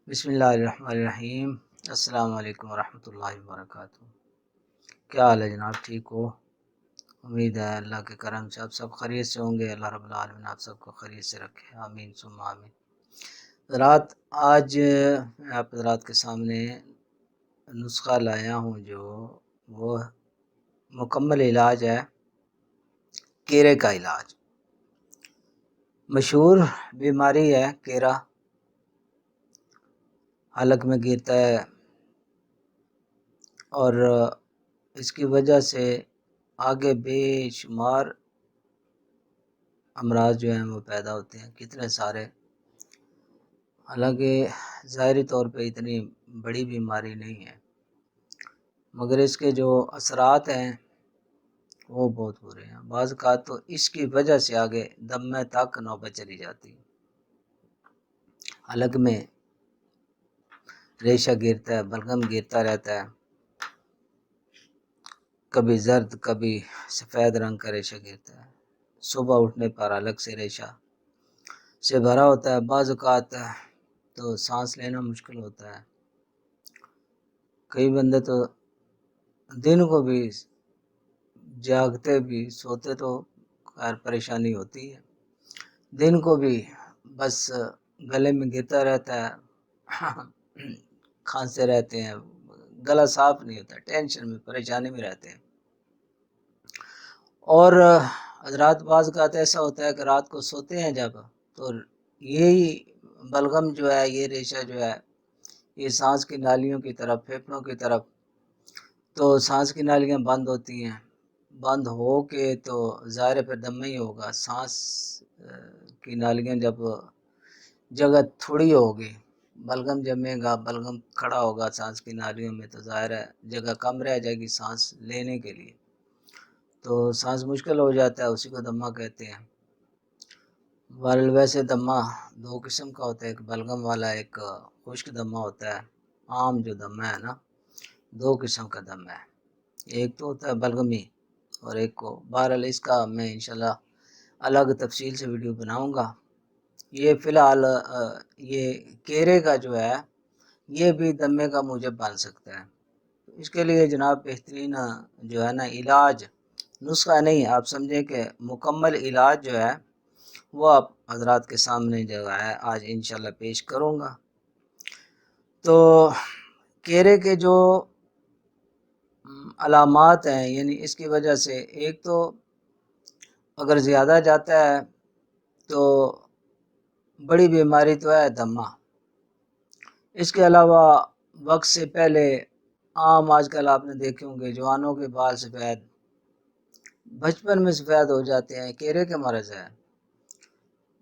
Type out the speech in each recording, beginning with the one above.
بسم اللہ الرحمن الرحیم۔ السلام علیکم ورحمۃ اللہ وبرکاتہ۔ کیا حال ہے جناب؟ ٹھیک ہو؟ امید ہے اللہ کے کرم سے آپ سب خیریت سے ہوں گے۔ اللہ رب العالمین آپ سب کو خیریت سے رکھے، آمین ثم آمین۔ حضرات، آج میں آپ حضرات کے سامنے نسخہ لایا ہوں جو وہ مکمل علاج ہے، کیرے کا علاج۔ مشہور بیماری ہے کیرا، حلق میں گرتا ہے اور اس کی وجہ سے آگے بے شمار امراض جو ہیں وہ پیدا ہوتے ہیں، کتنے سارے۔ حالانکہ ظاہری طور پہ اتنی بڑی بیماری نہیں ہے، مگر اس کے جو اثرات ہیں وہ بہت برے ہیں۔ بعض اوقات تو اس کی وجہ سے آگے دمے تک نوبت چلی جاتی ہے۔ حلق میں ریشہ گرتا ہے، بلغم گرتا رہتا ہے، کبھی زرد کبھی سفید رنگ کا ریشہ گرتا ہے۔ صبح اٹھنے پر حلق سے ریشہ سے بھرا ہوتا ہے۔ بعض اوقات تو سانس لینا مشکل ہوتا ہے۔ کئی بندے تو دن کو بھی جاگتے بھی، سوتے تو خیر پریشانی ہوتی ہے، دن کو بھی بس گلے میں گرتا رہتا ہے، کھانستے رہتے ہیں، گلا صاف نہیں ہوتا، ٹینشن میں پریشانی میں رہتے ہیں۔ اور حضرات بعض اوقات ایسا ہوتا ہے کہ رات کو سوتے ہیں جب، تو یہی بلغم جو ہے، یہ ریشہ جو ہے، یہ سانس کی نالیوں کی طرف، پھیپھڑوں کی طرف، تو سانس کی نالیاں بند ہوتی ہیں۔ بند ہو کے تو ظاہر ہے پھر دم ہی ہوگا۔ سانس کی نالیاں جب جگہ تھوڑی ہوگی، بلغم جمے گا، بلغم کھڑا ہوگا سانس کی نالیوں میں، تو ظاہر ہے جگہ کم رہ جائے گی سانس لینے کے لیے، تو سانس مشکل ہو جاتا ہے، اسی کو دمہ کہتے ہیں۔ ویسے دمہ دو قسم کا ہوتا ہے، ایک بلغم والا، ایک خشک دمہ ہوتا ہے۔ عام جو دمہ ہے نا، دو قسم کا دمہ ہے، ایک تو ہوتا ہے بلغمی اور ایک کو، بہرحال اس کا میں انشاءاللہ الگ تفصیل سے ویڈیو بناؤں گا۔ یہ فی الحال یہ کیرے کا جو ہے، یہ بھی دمے کا موجب بن سکتا ہے۔ اس کے لیے جناب بہترین جو ہے نا علاج، نسخہ نہیں، آپ سمجھیں کہ مکمل علاج جو ہے وہ آپ حضرات کے سامنے جو ہے آج انشاءاللہ پیش کروں گا۔ تو کیرے کے جو علامات ہیں، یعنی اس کی وجہ سے ایک تو اگر زیادہ جاتا ہے تو بڑی بیماری تو ہے دمہ۔ اس کے علاوہ وقت سے پہلے عام آج کل آپ نے دیکھے ہوں گے جوانوں کے بال سفید، بچپن میں سفید ہو جاتے ہیں، کیرے کے مرض ہے۔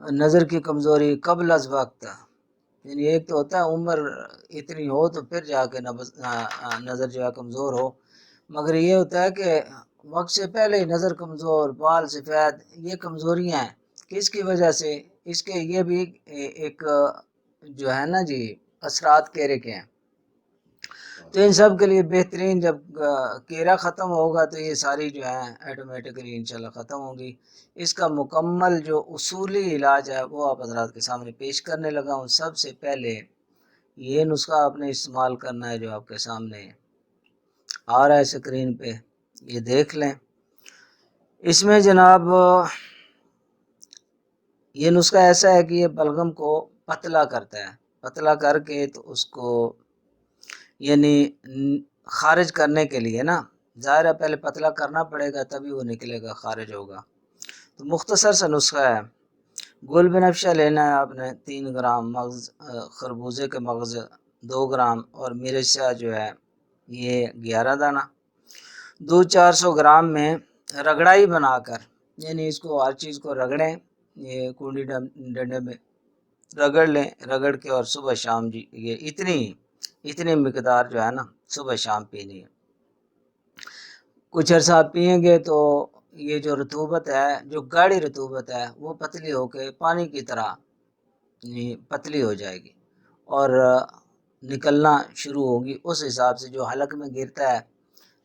نظر کی کمزوری قبل از وقت، یعنی ایک تو ہوتا ہے عمر اتنی ہو تو پھر جا کے نظر جو ہے کمزور ہو، مگر یہ ہوتا ہے کہ وقت سے پہلے ہی نظر کمزور، بال سفید، یہ کمزوریاں ہیں۔ کس کی وجہ سے؟ اس کے یہ بھی ایک جو ہے نا جی اثرات کیرے کے ہیں۔ تو ان سب کے لیے بہترین، جب کیرا ختم ہوگا تو یہ ساری جو ہے ایٹومیٹکلی انشاءاللہ ختم ہوگی۔ اس کا مکمل جو اصولی علاج ہے وہ آپ حضرات کے سامنے پیش کرنے لگا ہوں۔ سب سے پہلے یہ نسخہ آپ نے استعمال کرنا ہے جو آپ کے سامنے آ رہا ہے اسکرین پہ، یہ دیکھ لیں۔ اس میں جناب یہ نسخہ ایسا ہے کہ یہ بلغم کو پتلا کرتا ہے، پتلا کر کے تو اس کو یعنی خارج کرنے کے لیے نا، ظاہر ہے پہلے پتلا کرنا پڑے گا تبھی وہ نکلے گا، خارج ہوگا۔ تو مختصر سا نسخہ ہے۔ گل بنفشہ لینا ہے آپ نے 3 گرام، مغز خربوزے کے مغز 2 گرام، اور مرچا جو ہے یہ 11 دانہ۔ دودھ 400 گرام میں رگڑائی بنا کر، یعنی اس کو ہر چیز کو رگڑیں، یہ کنڈی ڈنڈے میں رگڑ لیں، رگڑ کے اور صبح شام جی یہ اتنی مقدار جو ہے نا صبح شام پینی ہے۔ کچھ عرصہ آپ پئیں گے تو یہ جو رطوبت ہے، جو گاڑھی رطوبت ہے، وہ پتلی ہو کے پانی کی طرح پتلی ہو جائے گی اور نکلنا شروع ہوگی۔ اس حساب سے جو حلق میں گرتا ہے،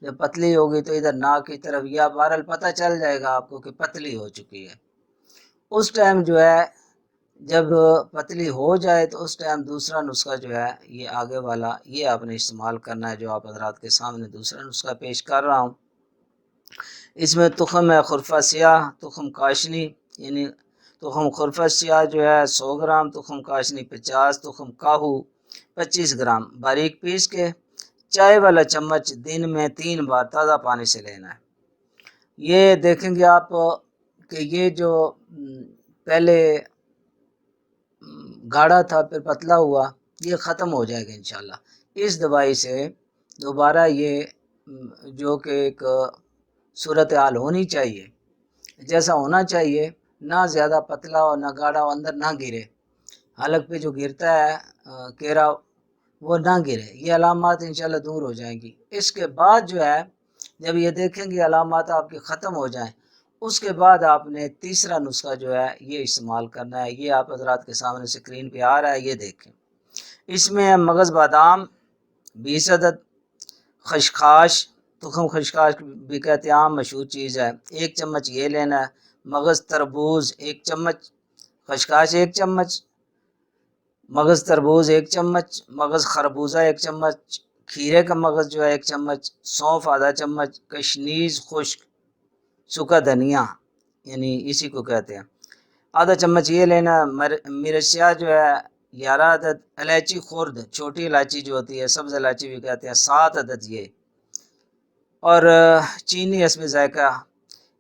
جب پتلی ہوگی تو ادھر ناک کی طرف، یا بہرحال پتہ چل جائے گا آپ کو کہ پتلی ہو چکی ہے۔ اس ٹائم جو ہے جب پتلی ہو جائے تو اس ٹائم دوسرا نسخہ جو ہے یہ آگے والا یہ آپ نے استعمال کرنا ہے، جو آپ حضرات کے سامنے دوسرا نسخہ پیش کر رہا ہوں۔ اس میں تخم ہے خرفہ سیاہ، تخم کاشنی، یعنی تخم خرفہ سیاہ جو ہے 100 گرام، تخم کاشنی 50، تخم کاہو 25 گرام باریک پیس کے چائے والا چمچ دن میں 3 بار تازہ پانی سے لینا ہے۔ یہ دیکھیں گے آپ کہ یہ جو پہلے گاڑھا تھا پھر پتلا ہوا، یہ ختم ہو جائے گا انشاءاللہ اس دوائی سے۔ دوبارہ یہ جو کہ ایک صورتحال ہونی چاہیے، جیسا ہونا چاہیے، نہ زیادہ پتلا ہو نہ گاڑھا ہو، اندر نہ گرے، حلق پہ جو گرتا ہے کیرا وہ نہ گرے، یہ علامات انشاءاللہ دور ہو جائیں گی۔ اس کے بعد جو ہے جب یہ دیکھیں گے علامات آپ کے ختم ہو جائیں، اس کے بعد آپ نے تیسرا نسخہ جو ہے یہ استعمال کرنا ہے۔ یہ آپ حضرات کے سامنے سکرین پہ آ رہا ہے، یہ دیکھیں۔ اس میں مغز بادام 20 عدد، خشخاش، تخم خشخاش بھی کہتے ہیں، عام مشہور چیز ہے، 1 چمچ یہ لینا ہے۔ مغز تربوز 1 چمچ، خشخاش 1 چمچ، مغز تربوز 1 چمچ، مغز خربوزہ 1 چمچ، کھیرے کا مغز جو ہے 1 چمچ، سونف آدھا چمچ، کشنیز خشک، سوکھا دھنیا یعنی اسی کو کہتے ہیں آدھا چمچ یہ لینا۔ مرچیا جو ہے 11 عدد، الائچی خرد چھوٹی الائچی جو ہوتی ہے سبز الائچی بھی کہتے ہیں 7 عدد یہ، اور چینی حسب ذائقہ۔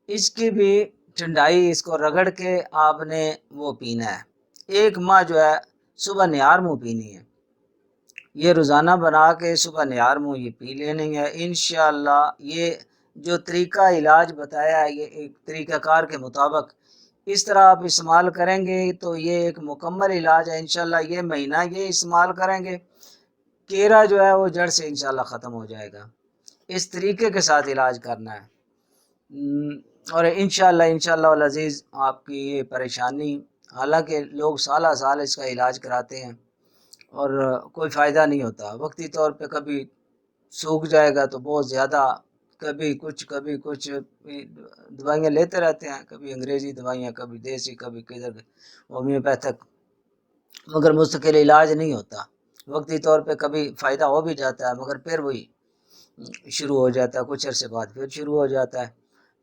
اس کی بھی ٹھنڈائی، اس کو رگڑ کے آپ نے وہ پینا ہے، 1 ماہ جو ہے صبح نہار منہ پینی ہے۔ یہ روزانہ بنا کے صبح نہار منہ یہ پی لینی ہے انشاءاللہ۔ یہ جو طریقہ علاج بتایا ہے یہ ایک طریقہ کار کے مطابق اس طرح آپ استعمال کریں گے تو یہ ایک مکمل علاج ہے انشاءاللہ۔ یہ مہینہ یہ استعمال کریں گے، کیرا جو ہے وہ جڑ سے انشاءاللہ ختم ہو جائے گا۔ اس طریقے کے ساتھ علاج کرنا ہے، اور انشاءاللہ العزیز آپ کی یہ پریشانی، حالانکہ لوگ سالہ سال اس کا علاج کراتے ہیں اور کوئی فائدہ نہیں ہوتا، وقتی طور پہ کبھی سوکھ جائے گا تو بہت زیادہ، کبھی کچھ دوائیاں لیتے رہتے ہیں، کبھی انگریزی دوائیاں، کبھی دیسی، کبھی کدھر ہومیوپیتھک، مگر مستقل علاج نہیں ہوتا۔ وقتی طور پہ کبھی فائدہ ہو بھی جاتا ہے مگر پھر وہی شروع ہو جاتا ہے، کچھ عرصے بعد پھر شروع ہو جاتا ہے۔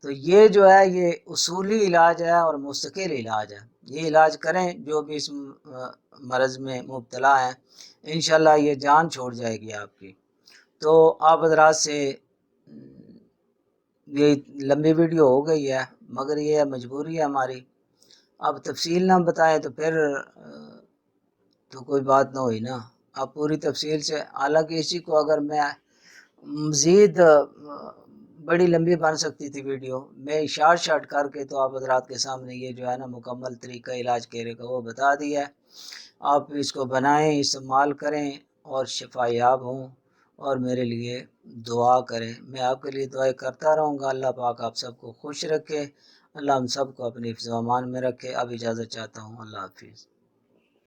تو یہ جو ہے یہ اصولی علاج ہے اور مستقل علاج ہے، یہ علاج کریں جو بھی اس مرض میں مبتلا ہیں، انشاءاللہ یہ جان چھوڑ جائے گی آپ کی۔ تو آپ حضرات سے یہ لمبی ویڈیو ہو گئی ہے مگر یہ مجبوری ہے ہماری، اب تفصیل نہ بتائیں تو پھر تو کوئی بات نہ ہوئی نا، اب پوری تفصیل سے، حالانکہ اسی کو اگر میں مزید بڑی لمبی بن سکتی تھی ویڈیو، میں شارٹ کر کے تو آپ حضرات کے سامنے یہ جو ہے نا مکمل طریقہ علاج کیرے کا وہ بتا دیا ہے۔ آپ اس کو بنائیں، استعمال کریں اور شفا یاب ہوں اور میرے لیے دعا کریں، میں آپ کے لیے دعائیں کرتا رہوں گا۔ اللہ پاک آپ سب کو خوش رکھے، اللہ ہم سب کو اپنی حفظ و امان میں رکھے۔ اب اجازت چاہتا ہوں، اللہ حافظ۔